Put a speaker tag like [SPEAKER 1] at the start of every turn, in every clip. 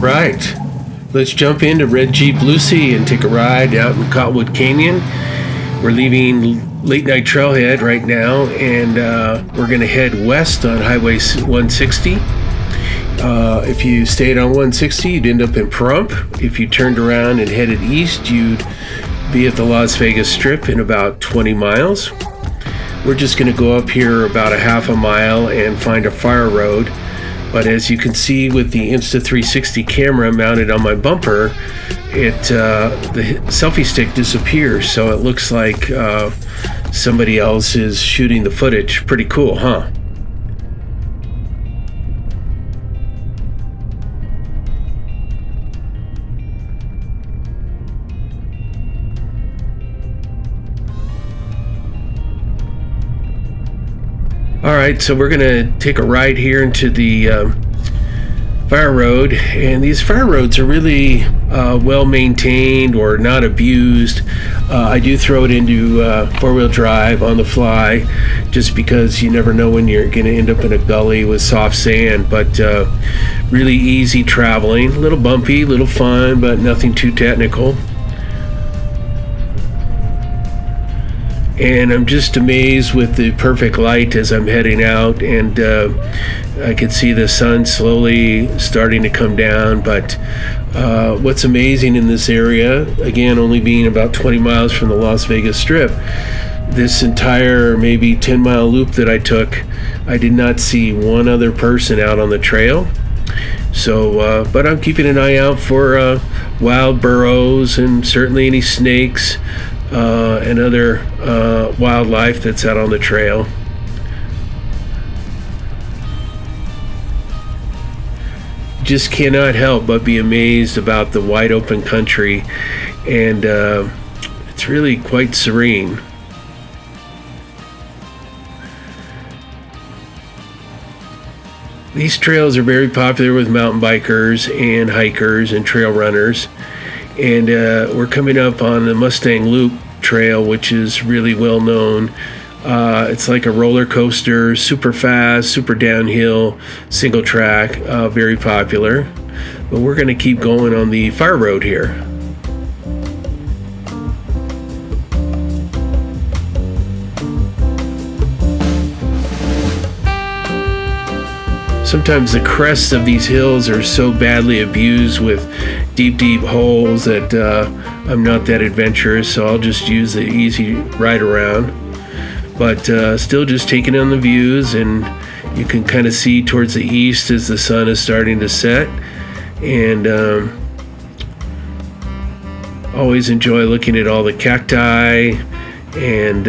[SPEAKER 1] Right. Let's jump into Red Jeep Lucy and take a ride out in Cottonwood Canyon. We're leaving Late Night Trailhead right now, and we're going to head west on Highway 160. If you stayed on 160, you'd end up in Pahrump. If you turned around and headed east, you'd be at the Las Vegas Strip in about 20 miles. We're just going to go up here about a half a mile and find a fire road. But as you can see with the Insta360 camera mounted on my bumper, the selfie stick disappears, so it looks like somebody else is shooting the footage. Pretty cool, huh? Alright, so we're going to take a ride here into the fire road, and these fire roads are really well maintained or not abused. I do throw it into four-wheel drive on the fly just because you never know when you're going to end up in a gully with soft sand, but really easy traveling, a little bumpy, a little fun, but nothing too technical. And I'm just amazed with the perfect light as I'm heading out, and I can see the sun slowly starting to come down. But what's amazing in this area, again, only being about 20 miles from the Las Vegas Strip, this entire maybe 10-mile loop that I took, I did not see one other person out on the trail. So, but I'm keeping an eye out for wild burros and certainly any snakes and other wildlife that's out on the trail. Just cannot help but be amazed about the wide open country, and it's really quite serene. These trails are very popular with mountain bikers and hikers and trail runners. And we're coming up on the Mustang Loop Trail, which is really well known. It's like a roller coaster, super fast, super downhill, single track, very popular. But we're going to keep going on the fire road here. Sometimes the crests of these hills are so badly abused with deep holes that I'm not that adventurous, so I'll just use the easy ride around. But still just taking in the views, and you can kind of see towards the east as the sun is starting to set. And always enjoy looking at all the cacti and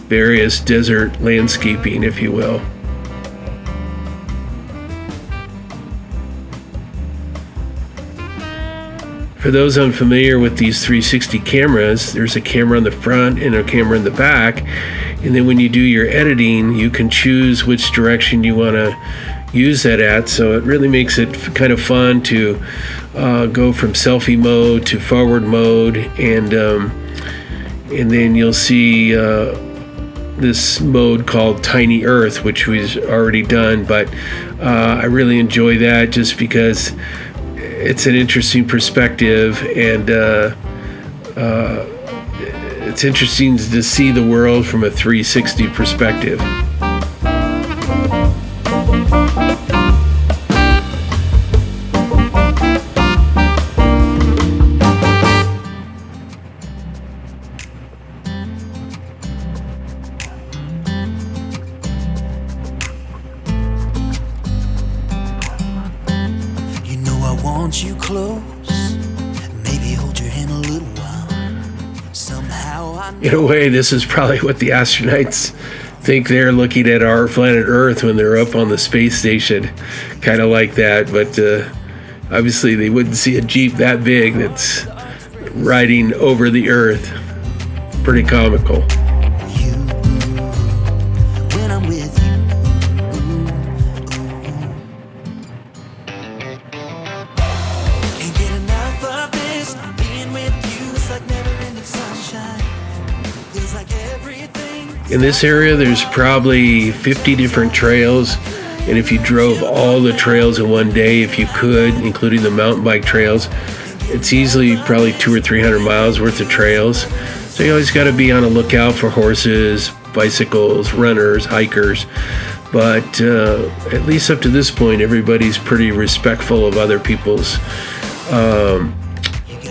[SPEAKER 1] various desert landscaping, if you will. For those unfamiliar with these 360 cameras, there's a camera on the front and a camera in the back, and then when you do your editing, you can choose which direction you want to use that at, so it really makes it kind of fun to go from selfie mode to forward mode, and then you'll see this mode called Tiny Earth, which we've already done, but I really enjoy that just because it's an interesting perspective, and it's interesting to see the world from a 360 perspective.
[SPEAKER 2] You close, maybe hold your hand a little while. Somehow I know.
[SPEAKER 1] In a way, this is probably what the astronauts think they're looking at our planet Earth when they're up on the space station, kind of like that. But obviously, they wouldn't see a Jeep that big that's riding over the Earth. Pretty comical. In this area, there's probably 50 different trails And if you drove all the trails in one day, if you could, including the mountain bike trails, it's easily probably 200 or 300 miles worth of trails. So you always got to be on a lookout for horses, bicycles, runners, hikers. But at least up to this point, everybody's pretty respectful of other people's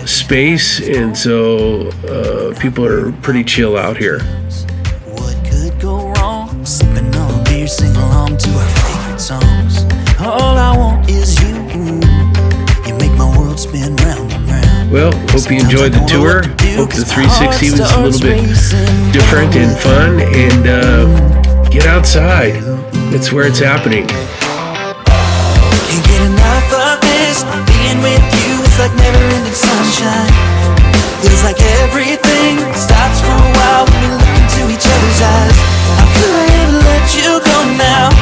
[SPEAKER 1] space, and so people are pretty chill out here.
[SPEAKER 2] What could go wrong? Sipping on a beer, sing along to our favorite songs. All I want is you. You make my world spin round and round.
[SPEAKER 1] Well, hope you enjoyed the tour. Hope the 360 was a little bit different and fun, and get outside. It's where it's happening.
[SPEAKER 2] Can't get enough of this. Being with you is like never-ending sunshine. Feels like everything stops for a while when we look into each other's eyes. How could I ever let you go now?